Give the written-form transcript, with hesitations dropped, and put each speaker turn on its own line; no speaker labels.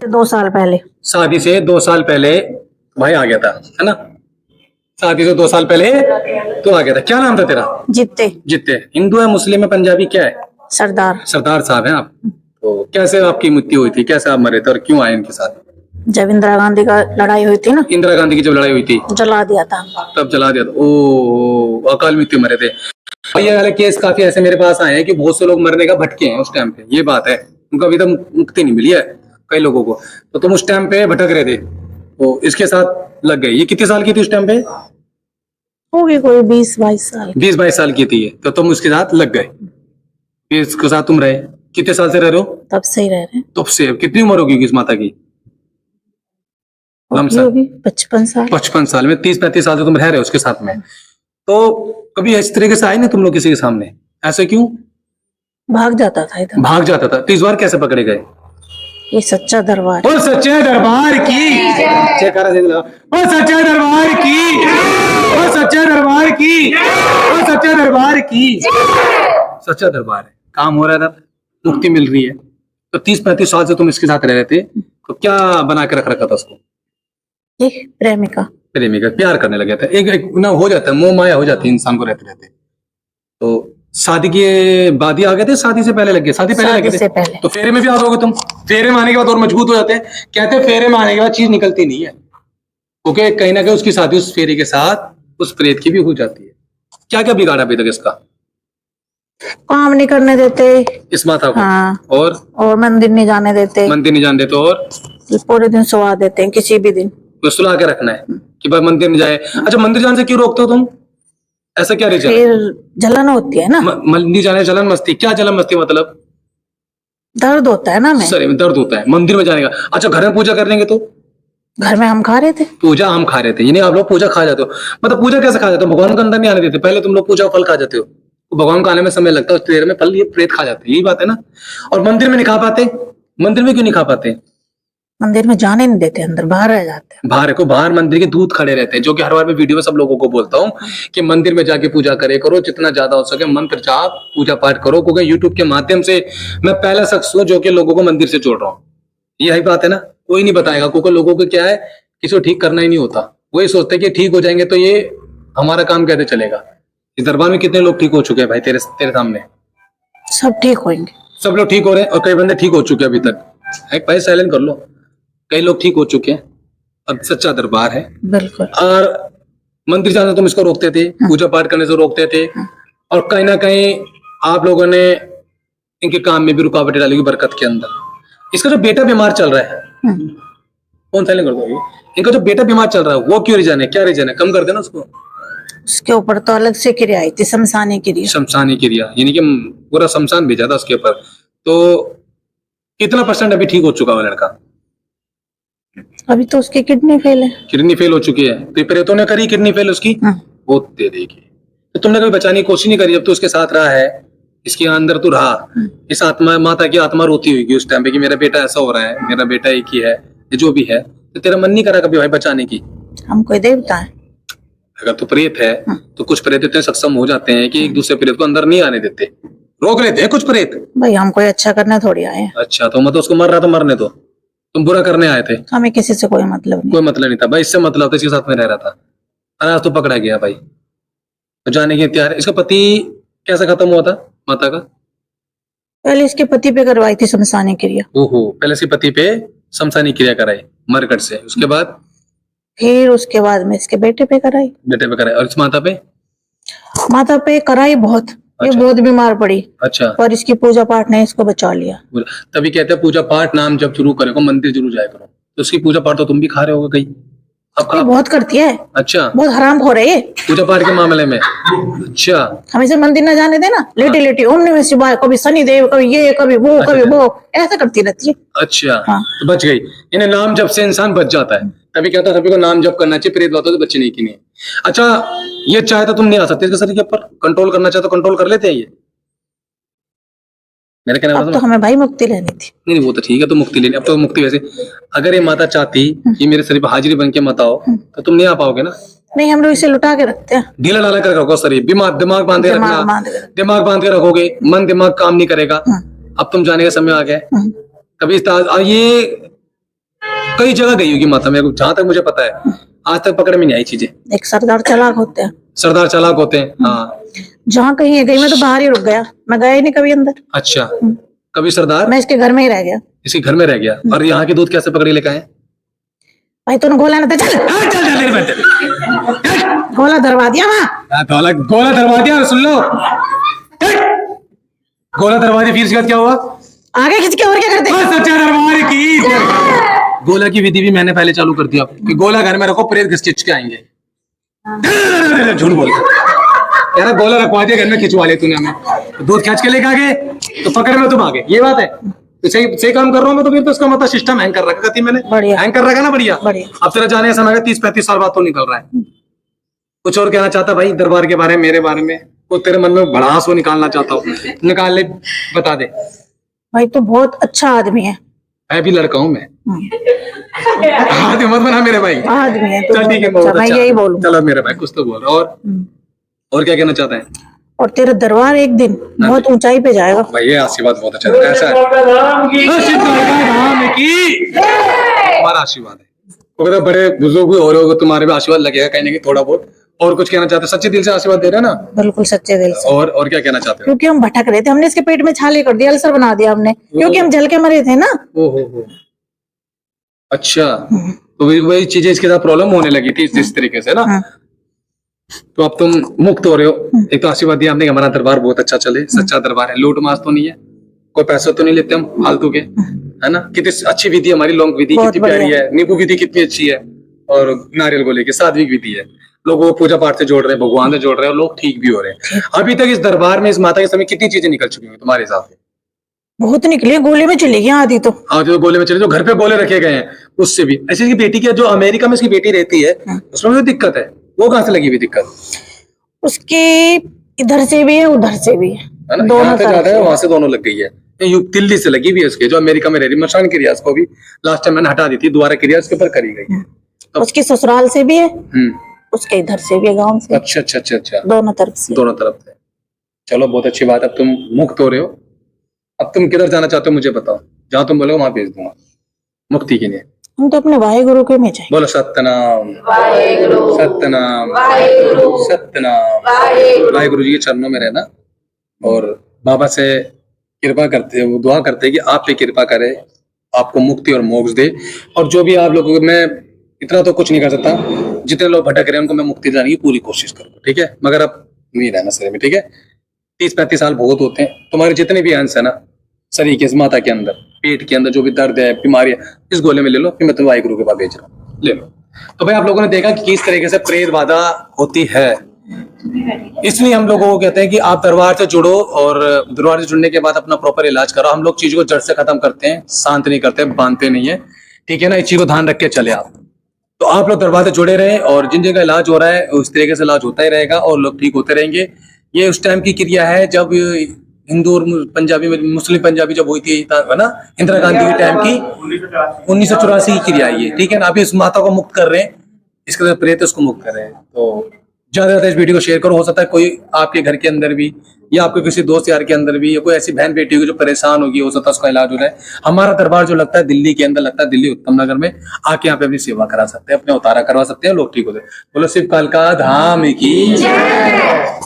2 साल पहले।
शादी से 2 साल पहले भाई आ गया था, है ना? शादी से 2 साल पहले तो आ गया था। क्या नाम था तेरा?
जीते।
जित्ते। हिंदू है, मुस्लिम है, पंजाबी, क्या है?
सरदार।
सरदार साहब हैं आप। तो कैसे आपकी मृत्यु हुई थी, कैसे आप मरे थे और क्यों आए इनके साथ?
जब इंदिरा गांधी का लड़ाई हुई थी ना,
इंदिरा गांधी की जब लड़ाई हुई थी
जला दिया था।
तब जला दिया था। ओ, अकाल मृत्यु मरे थे। और ये वाले केस काफी ऐसे मेरे पास आए हैं कि बहुत से लोग मरने का भटके हैं उस टाइम पे। ये बात है, उनको अभी तक मुक्ति नहीं मिली है कई लोगों को। तो तुम उस टाइम पे भटक रहे थे तो इसके साथ लग गए। ये कितने साल की थी उस टाइम पे?
होगी कोई 20-22 साल।
20-22 साल की थी ये, तो तुम उसके साथ लग गए। फिर इसके साथ तुम रहे। कितने साल से रह रहे हो?
तब से ही रह रहे हैं।
तब से। कितनी उम्र होगी इस माता की?
होगी 55 साल।
55 साल में 30-35 साल से तुम रह रहे हो उसके साथ में। तो कभी इस तरीके से आए नहीं तुम लोग किसी के सामने? ऐसे क्यों?
भाग जाता था इधर।
भाग जाता था। तो इस बार कैसे पकड़े गए?
ये सच्चा दरबार।
और सच्चे दरबार की, और सच्चे दरबार की, और सच्चे दरबार की, और सच्चे दरबार की। सच्चा दरबार है, काम हो रहा था, मुक्ति मिल रही है। तो 30-35 साल से तुम इसके साथ रह रहे थे, तो क्या बना के रख रखा था उसको?
एक प्रेमिका।
प्रेमिका, प्यार करने लगे थे। एक ना हो जाता है, मोह माया हो जाती है इंसान को रहते रहते। तो शादी के बाद ही आ गए थे, शादी से पहले लग गए? शादी पहले लगे थे।
से पहले।
तो फेरे में भी आ जाओगे तुम। फेरे में आने के बाद और मजबूत हो जाते हैं। कहते हैं फेरे में आने के बाद चीज निकलती नहीं है, क्योंकि कहीं ना कहीं उसकी शादी उस फेरे के साथ उस प्रेत की भी हो जाती है। क्या क्या बिगाड़ा अभी तक इसका?
काम नहीं करने देते
इस माता को।
हाँ।
और
मंदिर नहीं जाने देते।
मंदिर नहीं जाने देते। और
पूरे दिन सुला देते हैं किसी भी दिन।
तो सुला के रखना है कि भाई मंदिर नहीं जाए। अच्छा, मंदिर जाने से क्यों रोकते हो तुम? ऐसा क्या रीजन?
फिर जलन होती है ना।
मंदिर जाने जलन मस्ती? क्या जलन मस्ती मतलब?
दर्द होता है ना हमें।
सर दर्द होता है मंदिर में जाने का। अच्छा, घर में पूजा कर लेंगे तो?
घर में हम खा रहे थे।
पूजा हम खा रहे थे, यानी आप लोग पूजा खा जाते हो। मतलब पूजा कैसे खा जाते हो? भगवान को अंदर नहीं आने देते। पहले तुम लोग पूजा फल खा जाते हो, तो भगवान को आने में समय लगता है, उस देर में फल ये प्रेत खा जाते हैं। यही बात है ना? और मंदिर में नहीं खा पाते? मंदिर में क्यों नहीं खा पाते?
मंदिर में जाने नहीं देते, अंदर बाहर रह जाते हैं।
बाहर मंदिर के दूत खड़े रहते हैं, जो कि हर बार मैं वीडियो में सब लोगों को बोलता हूँ कि मंदिर में जाके पूजा करे करो, जितना ज्यादा हो सके मंत्र जाप पूजा पाठ करो। क्योंकि यूट्यूब के माध्यम से मैं पहला शख्स हूँ जो कि लोगों को मंदिर से जोड़ रहा हूँ। यही बात है ना? कोई नहीं बताएगा, क्योंकि लोगों को क्या है, किसी को ठीक करना ही नहीं होता। वही सोचते हैं कि ठीक हो जाएंगे तो ये हमारा काम कैसे चलेगा। इस दरबार में कितने लोग ठीक हो चुके हैं भाई तेरे सामने?
सब ठीक होंगे।
सब लोग ठीक हो रहे हैं, और कई बंदे ठीक हो चुके हैं अभी तक। एक भाई साइलेंट कर लो। कई लोग ठीक हो चुके हैं। अब सच्चा दरबार है।
बिल्कुल।
और मंदिर जाने तुम इसको रोकते थे, पूजा पाठ करने से रोकते थे, और कहीं ना कहीं आप लोगों ने इनके काम में भी रुकावटें डाली बरकत के अंदर। इसका जो बेटा बीमार चल रहा है, कौन साइलेंट कर दो, इनका जो बेटा बीमार चल रहा है वो क्यों रीजन है? क्या रीजन है? कम कर देना उसको।
उसके ऊपर तो अलग से क्रिया आई थी, शमशानी क्रिया।
शमशानी क्रिया, यानी कि पूरा शमशान भेजा था उसके ऊपर। तो कितना % अभी ठीक हो चुका है लड़का?
अभी तो उसकी किडनी फेल है।
किडनी फेल हो चुकी है? तो प्रेतों ने करी किडनी फेल उसकी? वो दे देगी। तो तुमने कभी बचाने की कोशिश नहीं करी? जब तो उसके साथ रहा है, इसके अंदर तो रहा, इस आत्मा माता की आत्मा रोती होगी उस टाइम पे कि मेरा बेटा ऐसा हो रहा है, मेरा बेटा एक ही है, जो भी है। तो तेरा मन नहीं करा कभी भाई बचाने की?
हम कोई देवता है?
अगर तो प्रेत है तो कुछ प्रेत इतने सक्षम हो जाते हैं कि एक दूसरे प्रेत को अंदर नहीं आने देते, रोक लेते हैं कुछ प्रेत।
भाई हम कोई अच्छा करने थोड़ी आए हैं।
अच्छा, तो मतलब उसको मर रहा तो मरने दो, तुम बुरा करने आए थे?
हमें किसी से कोई मतलब नहीं।
कोई मतलब नहीं था भाई, इससे मतलब था, इसके साथ में रह रहा था। आज तो पकड़ा गया भाई, तो जाने के तैयार। इसका पति कैसे खत्म हुआ था माता का?
पहले इसके पति पे करवाई थी शमशानी क्रिया।
ओहो, पहले इसके पति पे शमशानी क्रिया कराई मरकट से, उसके बाद
फिर उसके बाद में इसके बेटे पे कराई।
बेटे पे कराई। और इस माता पे?
माता पे कराई बहुत। ये
अच्छा।
बहुत बीमार पड़ी।
अच्छा।
पर इसकी पूजा पाठ ने इसको बचा लिया।
तभी कहते हैं पूजा पाठ नाम जब शुरू करेगा मंदिर जरूर जाया करो। तो उसकी पूजा पाठ तो तुम भी खा रहे होगे कहीं?
ये बहुत करती है।
अच्छा,
बहुत हराम हो रही है
पूजा पाठ के मामले में। अच्छा,
हमेशा मंदिर न जाने देना, लेटी लेटी ओम नमः शिवाय, कभी शनिदेव, कभी ये, कभी वो, कभी वो, ऐसा करती रहती है।
अच्छा।
हाँ।
तो बच गई। इन्हें नाम जप से इंसान बच जाता है। तभी कहता है सभी को नाम जप करना चाहिए, प्रेत बातों से बचने की नहीं। अच्छा, ये चाहे तो तुम नहीं आ सकते इसके शरीर के ऊपर, कंट्रोल करना चाहे तो कंट्रोल कर लेते हैं ये? मेरे कहने
अब तो हमें भाई मुक्ति लेनी थी।
नहीं, वो तो ठीक है, तो मुक्ति लेनी। अब तो मुक्ति वैसे अगर ये माता चाहती कि मेरे शरीर पर हाजिरी बन के मत आओ, तो तुम नहीं आ पाओगे ना?
नहीं, हम लोग इसे लुटा के रखते हैं।
ढीला ढाला कर रखो शरीर, दिमाग बांध के रखना। दिमाग बांध के रखोगे, मन दिमाग काम नहीं करेगा। अब तुम जाने का समय आ गया। कभी ये कई जगह गई होगी माता, मेरे को जहां तक मुझे पता है, आज तक पकड़ में नहीं आई चीजें।
एक सरदार चालाक होते हैं,
सरदार चालाक होते हैं, हाँ।
जहाँ कहीं गई मैं तो बाहर ही रुक गया, मैं गया ही नहीं कभी अंदर।
अच्छा, कभी सरदार
मैं इसके घर में ही रह गया।
इसके घर में रह गया, और यहाँ के दूध कैसे पकड़ी लेकर आए?
भाई तूने गोला ना चल, गोला धरवा दिया वहाँ,
गोला दरवा दिया, सुन लो, गोला दरवा दिया, फिर इसके बाद क्या हुआ?
आगे खींच के और क्या करते?
सच्चा दरबार की गोला की विधि भी मैंने पहले चालू कर दिया कि गोला घर में रखो, प्रेत घिस के आएंगे। झूठ बोल कह रहा, गोला रखवा दिया घर में, खिंचवा लिया तूने हमें, दूध खींच के लेके आ गए तो पकड़ में तुम आ गए, ये बात है? तो सही काम कर रहा हूँ मैं, तो फिर तो इसका मतलब सिस्टम हैंग कर रखा थी मैंने,
बढ़िया
हैंग कर रखा ना, बढ़िया।
बढ़िया।
अब तेरा जाने ऐसा लगा 30-35 साल बाद तो निकल रहा है। कुछ और कहना चाहता भाई दरबार के बारे में, मेरे बारे में, वो तेरे मन में भड़ास हो निकालना चाहता हूँ, निकाल ले, बता दे।
भाई तो बहुत अच्छा आदमी है।
मैं भी लड़का हूँ मैं, मत बना मेरे भाई,
आदमी है तो
चल ठीक है,
बहुत अच्छा, मैं
अच्छा।
यही बोलूँ।
चलो मेरे भाई कुछ तो बोल, और क्या कहना चाहता है?
और तेरा दरबार एक दिन बहुत ऊंचाई पे जाएगा।
भाई ये आशीर्वाद बहुत अच्छा है, ऐसा हमारा आशीर्वाद है, वो तो बड़े बुजुर्ग हो रहे हो, तुम्हारे भी आशीर्वाद लगेगा कहीं ना कहीं थोड़ा बहुत। और कुछ कहना चाहते हो? सच्चे दिल से आशीर्वाद दे रहे हैं ना?
बिल्कुल सच्चे दिल से।
और क्या कहना चाहते हो?
क्योंकि हम भटक रहे थे, हमने इसके पेट में छाले कर दिया, अल्सर बना दिया हमने, क्योंकि हम जल के मरे थे ना।
ओहो, अच्छा, तो वही चीजें इसके साथ प्रॉब्लम होने लगी थी इस तरीके से ना।
हाँ।
तो अब तुम मुक्त हो रहे हो, एक तो आशीर्वाद दिया हमने, हमारा दरबार बहुत अच्छा चले, सच्चा दरबार है, लूट मास तो नहीं है, कोई पैसा तो नहीं लेते हम फालतू के, है ना? कितनी अच्छी विधि हमारी, लौंग विधि कितनी प्यारी है, नींबू विधि कितनी अच्छी है, और नारियल गोले की सात्विक विधि है, लोगों को पूजा पाठ से जोड़ रहे हैं, भगवान से जोड़ रहे हैं, और लोग ठीक भी हो रहे हैं। अभी तक इस दरबार में, इस माता के समय कितनी चीजें निकल चुकी हैं तुम्हारे हिसाब से?
बहुत निकली, गोले में चली गई आधी तो।
हाँ, जो गोले में चले, जो घर पे गोले रखे गए हैं उससे भी। ऐसी इसकी बेटी की, जो अमेरिका में इसकी बेटी रहती है, उसमें भी दिक्कत है, वो कहाँ से लगी हुई दिक्कत?
उसके इधर से भी है, उधर से भी है,
दोनों ज्यादा है, वहां से दोनों लग गई है। दिल्ली से लगी हुई है उसके, जो अमेरिका में रह रही, मशान क्रिया उसको भी लास्ट टाइम मैंने हटा दी थी, दोबारा क्रिया उसके ऊपर करी गई है।
उसकी ससुराल से भी है, उसके इधर से भी है, गांव से।
अच्छा,
दोनों तरफ से।
चलो बहुत अच्छी बात है, अब तुम मुक्त हो रहे हो। अब तुम किधर जाना चाहते हो मुझे बताओ, जहाँ तुम बोलोगे वहां भेज दूंगा मुक्ति के लिए।
हम तो अपने वाहेगुरु के में जाए।
बोलो सत्यनाम सत्यनाम सत्यनाम। वाहेगुरु जी के चरणों में रहना, और बाबा से कृपा करते, वो दुआ करते हैं कि आप पे कृपा करे, आपको मुक्ति और मोक्ष दे। और जो भी आप लोगों को, मैं इतना तो कुछ नहीं कर सकता, जितने लोग भटक रहे हैं उनको मैं मुक्ति दिलाने की पूरी कोशिश करूंगा, ठीक है? मगर अब नहीं रहना शरीर में, ठीक है? 30-35 साल बहुत होते हैं, तुम्हारे जितने भी अंश है ना शरीर के, माता के अंदर, पेट के अंदर जो भी दर्द है, बीमारी है, इस गोले में ले लो, फिर मैं तुम्हें वाहिगुरु के पास भेज रहा हूँ, ले लो। तो भाई आप लोगों ने देखा कि किस तरीके से प्रेत बाधा होती है। इसलिए हम लोगों को कहते हैं कि आप दरबार से जुड़ो, और दरबार से जुड़ने के बाद अपना प्रॉपर इलाज करो। हम लोग चीज को जड़ से खत्म करते हैं, शांत नहीं करते, बांधते नहीं है, ठीक है ना? इस चीज को ध्यान रख के चले आप। तो आप लोग दरबार से जुड़े रहे, और जिन जगह इलाज हो रहा है उस तरीके से इलाज होता ही रहेगा, और लोग ठीक होते रहेंगे। ये उस टाइम की क्रिया है जब हिंदू और पंजाबी में, मुस्लिम पंजाबी जब हुई थी, है ना, इंदिरा गांधी के टाइम की 1984 की क्रिया है ये, ठीक है ना? अभी इस माता को मुक्त कर रहे हैं, इसके अंदर प्रेत उसको मुक्त कर रहे हैं। तो ज्यादा इस वीडियो को शेयर करो, हो सकता है कोई आपके घर के अंदर भी, या आपके किसी दोस्त यार के अंदर भी, या कोई ऐसी बहन बेटी होगी जो परेशान होगी, हो सकता है उसका इलाज हो जाए। हमारा दरबार जो लगता है दिल्ली के अंदर लगता है, दिल्ली उत्तम नगर में, आके यहाँ पे अपनी सेवा करा सकते हैं, अपने उतारा करवा सकते हैं, लोग ठीक होते हैं। बोलो शिव काल का धाम की जय।